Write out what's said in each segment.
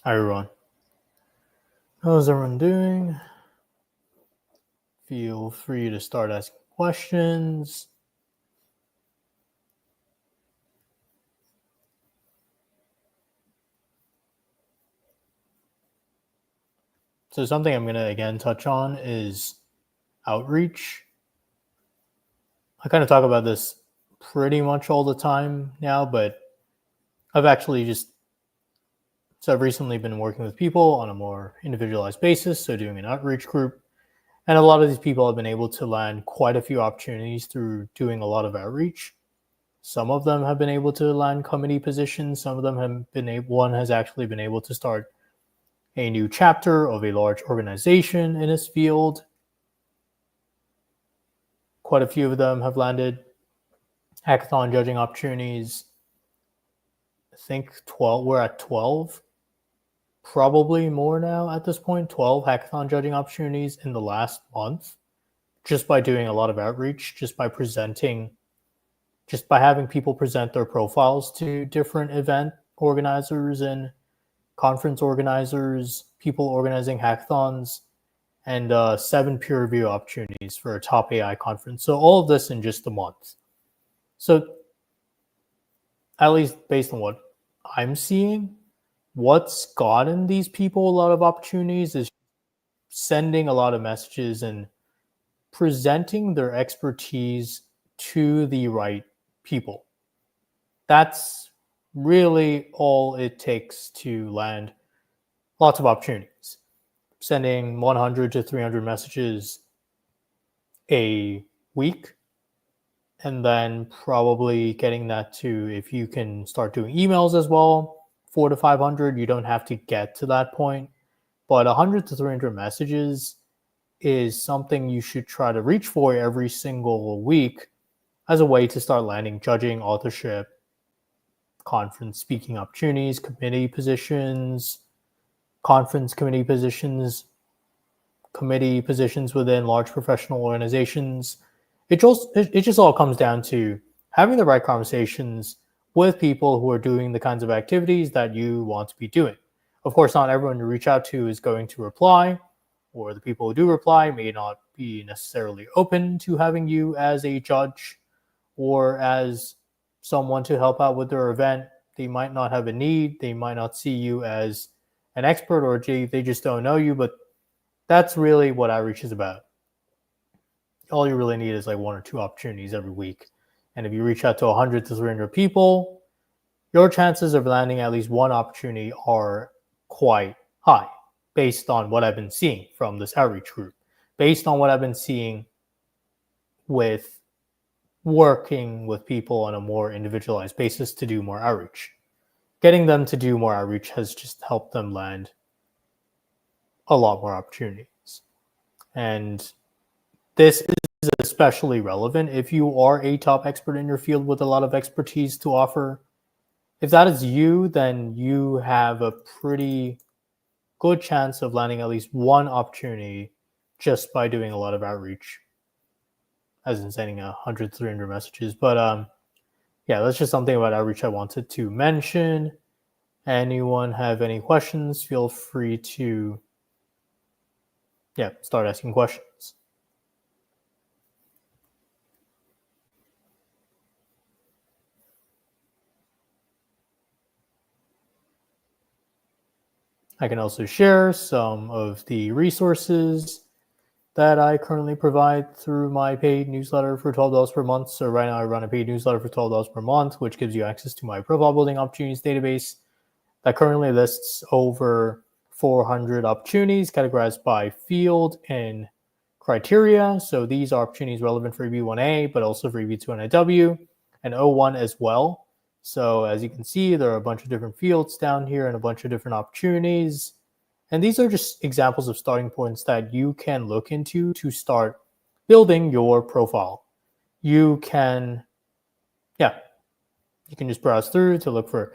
Hi everyone. How's everyone doing? Feel free to start asking questions. So something I'm going to again touch on is outreach. I kind of talk about this pretty much all the time now, but I've recently been working with people on a more individualized basis, so doing an outreach group. And a lot of these people have been able to land quite a few opportunities through doing a lot of outreach. Some of them have been able to land committee positions. Some of them have been one has actually been able to start a new chapter of a large organization in his field. Quite a few of them have landed hackathon judging opportunities. I think 12, we're at 12, probably more now at this point, 12 hackathon judging opportunities in the last month, just by doing a lot of outreach, just by having people present their profiles to different event organizers and conference organizers, people organizing hackathons, and 7 peer review opportunities for a top AI conference. So all of this in just a month. So at least based on what I'm seeing, what's gotten these people a lot of opportunities is sending a lot of messages and presenting their expertise to the right people. That's really all it takes to land lots of opportunities. Sending 100 to 300 messages a week, and then probably getting that to, if you can start doing emails as well, 400 to 500. You don't have to get to that point, but 100 to 300 messages is something you should try to reach for every single week as a way to start landing judging, authorship, conference speaking opportunities, committee positions, conference committee positions, committee positions within large professional organizations. It just all comes down to having the right conversations with people who are doing the kinds of activities that you want to be doing. Of course, not everyone you reach out to is going to reply, or the people who do reply may not be necessarily open to having you as a judge or as someone to help out with their event. They might not have a need. They might not see you as an expert, or they just don't know you, but that's really what outreach is about. All you really need is like 1 or 2 opportunities every week. And if you reach out to 100 to 300 people, your chances of landing at least one opportunity are quite high based on what I've been seeing from this outreach group, based on what I've been seeing with working with people on a more individualized basis to do more outreach. Getting them to do more outreach has just helped them land a lot more opportunities. And this is especially relevant if you are a top expert in your field with a lot of expertise to offer. If that is you, then you have a pretty good chance of landing at least one opportunity just by doing a lot of outreach, as in sending 100, 300 messages. But yeah, that's just something about outreach I wanted to mention. Anyone have any questions? Feel free to start asking questions. I can also share some of the resources that I currently provide through my paid newsletter for $12 per month. So right now I run a paid newsletter for $12 per month, which gives you access to my profile building opportunities database that currently lists over 400 opportunities categorized by field and criteria. So these are opportunities relevant for EB-1A, but also for EB-2NIW and O1 as well. So as you can see, there are a bunch of different fields down here and a bunch of different opportunities. And these are just examples of starting points that you can look into to start building your profile. You can just browse through to look for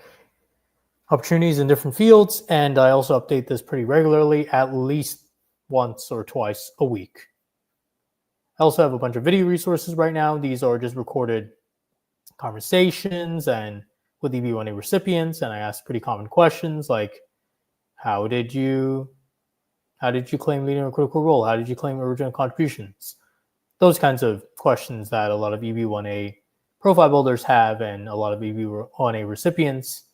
opportunities in different fields. And I also update this pretty regularly, at least once or twice a week. I also have a bunch of video resources right now. These are just recorded conversations and with EB-1A recipients. And I ask pretty common questions like, How did you claim leading a critical role? How did you claim original contributions? Those kinds of questions that a lot of EB-1A profile builders have and a lot of EB-1A recipients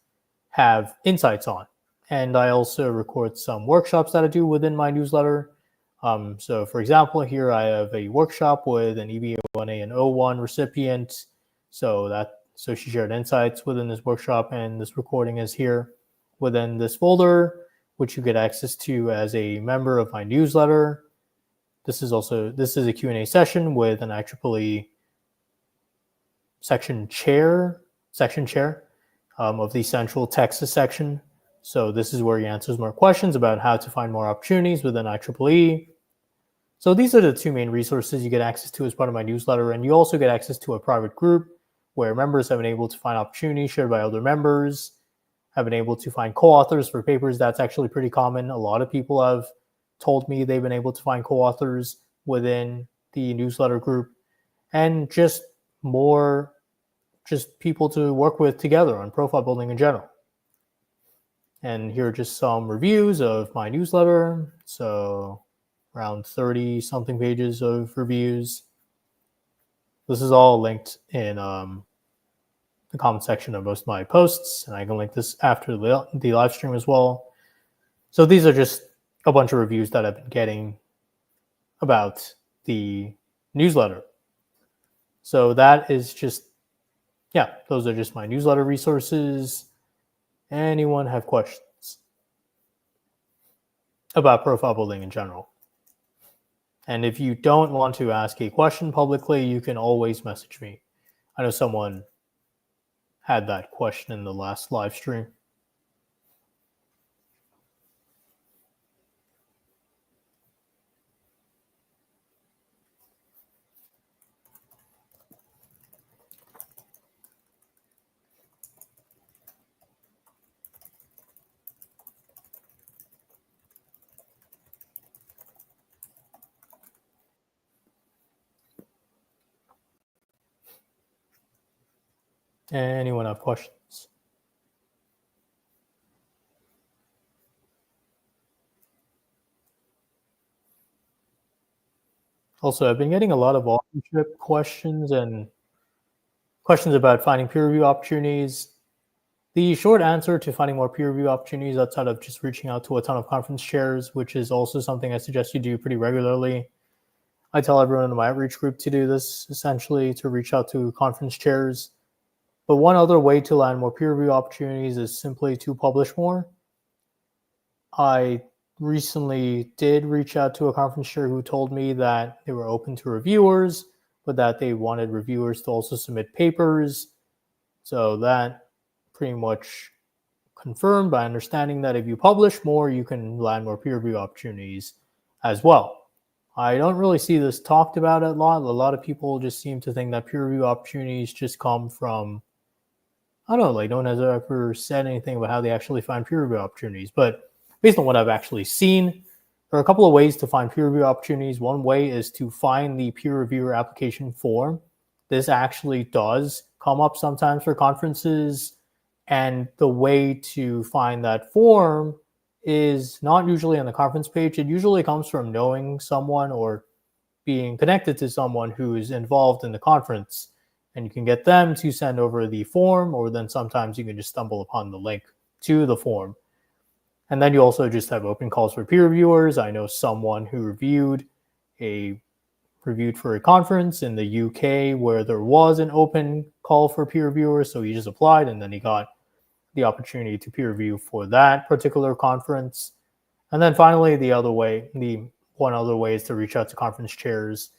have insights on. And I also record some workshops that I do within my newsletter. So for example, here I have a workshop with an EB-1A and O1 recipient. So she shared insights within this workshop, and this recording is here within this folder, which you get access to as a member of my newsletter. This is a Q&A session with an IEEE section chair of the Central Texas section. So this is where he answers more questions about how to find more opportunities within IEEE. So these are the two main resources you get access to as part of my newsletter. And you also get access to a private group where members have been able to find opportunities shared by other members, have been able to find co-authors for papers. That's actually pretty common. A lot of people have told me they've been able to find co-authors within the newsletter group, and just people to work with together on profile building in general. And here are just some reviews of my newsletter. So around 30 something pages of reviews. This is all linked in the comment section of most of my posts, and I can link this after the live stream as well. So these are just a bunch of reviews that I've been getting about the newsletter. So that is just, those are just my newsletter resources. Anyone have questions about profile building in general? And if you don't want to ask a question publicly, you can always message me. I know someone had that question in the last live stream. Anyone have questions? Also, I've been getting a lot of authorship questions and questions about finding peer review opportunities. The short answer to finding more peer review opportunities outside of just reaching out to a ton of conference chairs, which is also something I suggest you do pretty regularly. I tell everyone in my outreach group to do this, essentially, to reach out to conference chairs. But one other way to land more peer review opportunities is simply to publish more. I recently did reach out to a conference chair who told me that they were open to reviewers, but that they wanted reviewers to also submit papers. So that pretty much confirmed by understanding that if you publish more, you can land more peer review opportunities as well. I don't really see this talked about a lot. A lot of people just seem to think that peer review opportunities just come from, I don't know, like no one has ever said anything about how they actually find peer review opportunities. But based on what I've actually seen, there are a couple of ways to find peer review opportunities. One way is to find the peer reviewer application form. This actually does come up sometimes for conferences. And the way to find that form is not usually on the conference page. It usually comes from knowing someone or being connected to someone who is involved in the conference. And you can get them to send over the form, or then sometimes you can just stumble upon the link to the form. And then you also just have open calls for peer reviewers. I know someone who reviewed for a conference in the UK where there was an open call for peer reviewers. So he just applied, and then he got the opportunity to peer review for that particular conference. And then finally, the one other way is to reach out to conference chairs.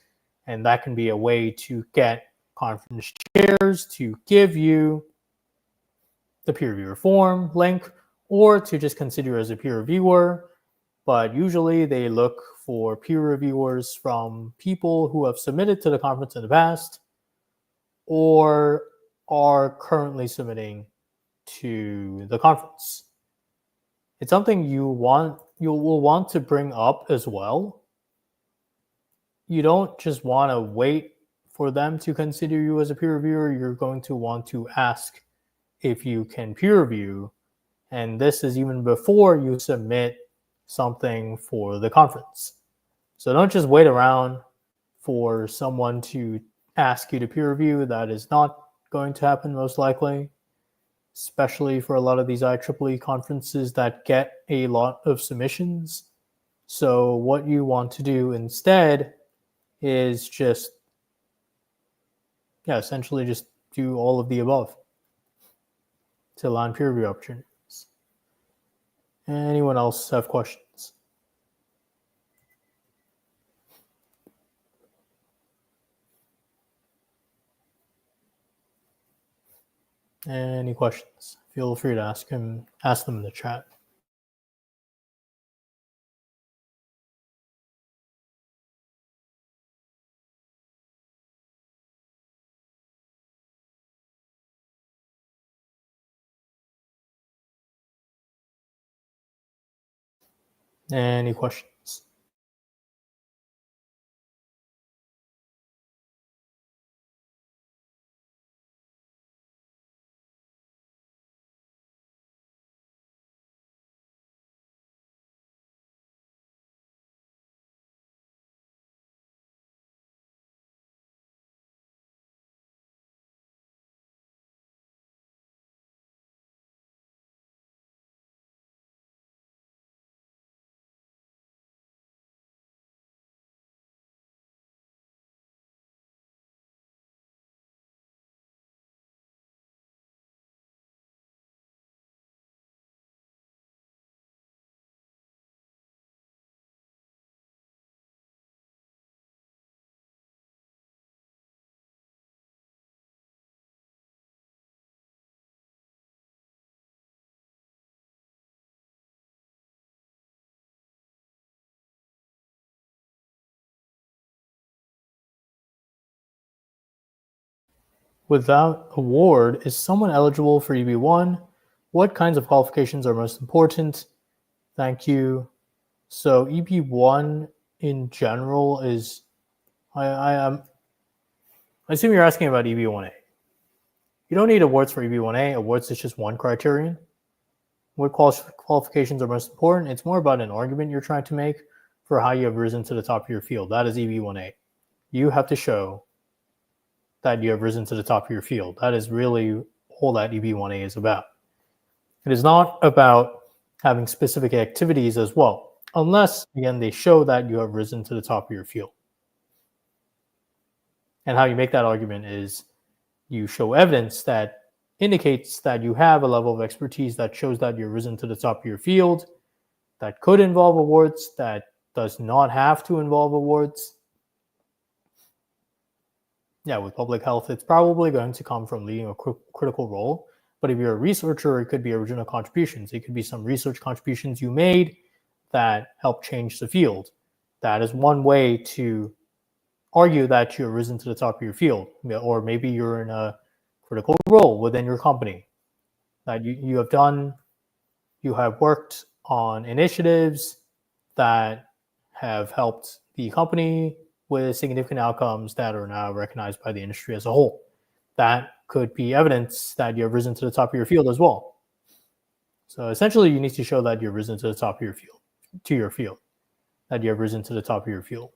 And that can be a way to get conference chairs to give you the peer reviewer form link, or to just consider you as a peer reviewer. But usually they look for peer reviewers from people who have submitted to the conference in the past or are currently submitting to the conference. It's something you will want to bring up as well. You don't just want to wait for them to consider you as a peer reviewer. You're going to want to ask if you can peer review And this is even before you submit something for the conference. So don't just wait around for someone to ask you to peer review. That is not going to happen most likely, especially for a lot of these IEEE conferences that get a lot of submissions. So what you want to do instead is just, essentially just do all of the above to land peer review opportunities. Anyone else have questions? Any questions? Feel free to ask them in the chat. Any questions? Without award, is someone eligible for EB-1? What kinds of qualifications are most important? Thank you. So EB-1 in general is, I assume you're asking about EB-1A. You don't need awards for EB-1A. Awards is just one criterion. What qualifications are most important? It's more about an argument you're trying to make for how you have risen to the top of your field. That is EB-1A. You have to show that you have risen to the top of your field. That is really all that EB-1A is about. It is not about having specific activities as well, unless, again, they show that you have risen to the top of your field. And how you make that argument is you show evidence that indicates that you have a level of expertise that shows that you've risen to the top of your field, that could involve awards, that does not have to involve awards. Yeah, with public health, it's probably going to come from leading a critical role. But if you're a researcher, it could be original contributions. It could be some research contributions you made that help change the field. That is one way to argue that you've risen to the top of your field. Or maybe you're in a critical role within your company that you have worked on initiatives that have helped the company with significant outcomes that are now recognized by the industry as a whole. That could be evidence that you have risen to the top of your field as well. So essentially, you need to show that you've risen to the top of your field, that you have risen to the top of your field.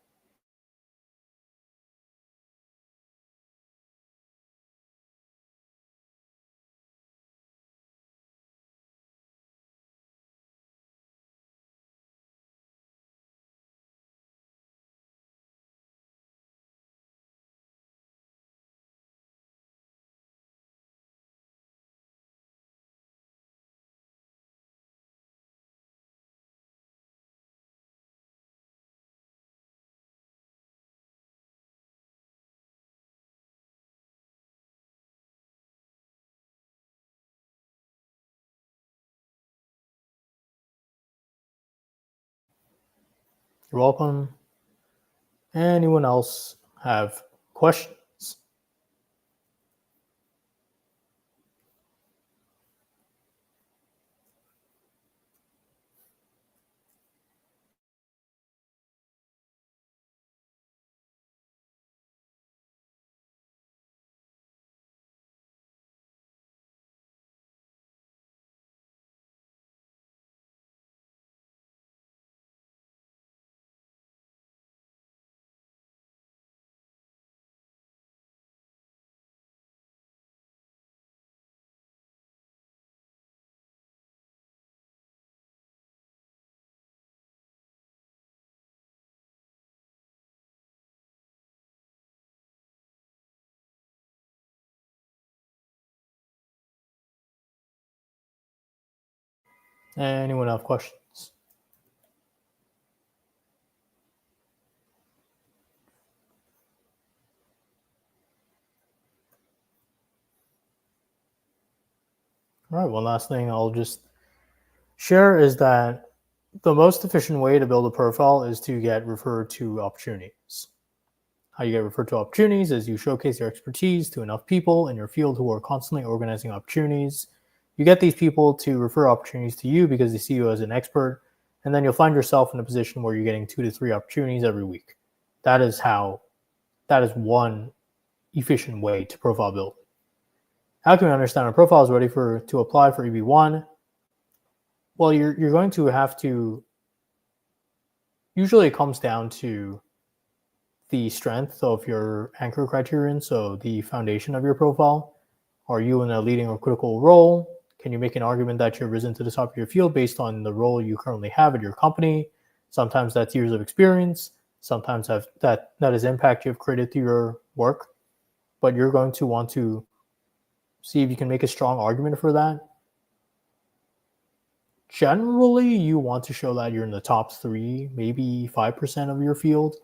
You're welcome. Anyone else have questions? Anyone have questions? All right, one last thing I'll just share is that the most efficient way to build a profile is to get referred to opportunities. How you get referred to opportunities is you showcase your expertise to enough people in your field who are constantly organizing opportunities. You get these people to refer opportunities to you because they see you as an expert, and then you'll find yourself in a position where you're getting 2 to 3 opportunities every week. That is one efficient way to profile build. How can we understand a profile is ready to apply for EB-1? Well, you're going to have to. Usually, it comes down to the strength of your anchor criterion, so the foundation of your profile. Are you in a leading or critical role? Can you make an argument that you've risen to the top of your field based on the role you currently have at your company? Sometimes that's years of experience. Sometimes that is impact you've created through your work. But you're going to want to see if you can make a strong argument for that. Generally, you want to show that you're in the top 3, maybe 5% of your field.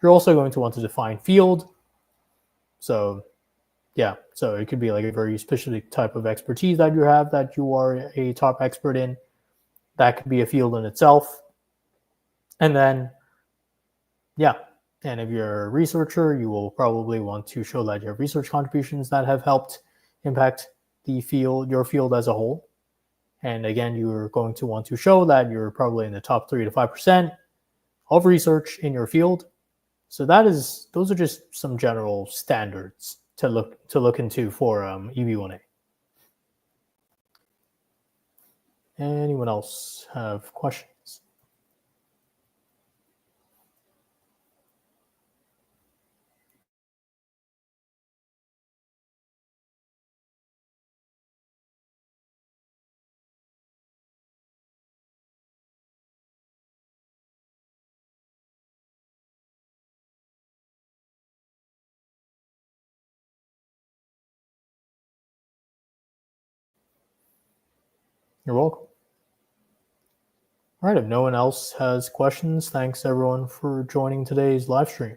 You're also going to want to define field. So yeah, so it could be like a very specific type of expertise that you have that you are a top expert in. That could be a field in itself. And then, yeah, and if you're a researcher, you will probably want to show that you have research contributions that have helped impact the field, your field as a whole. And again, you're going to want to show that you're probably in the top 3 to 5% of research in your field. So those are just some general standards to look into for EB-1A. Anyone else have questions? You're welcome. All right, if no one else has questions, thanks everyone for joining today's live stream.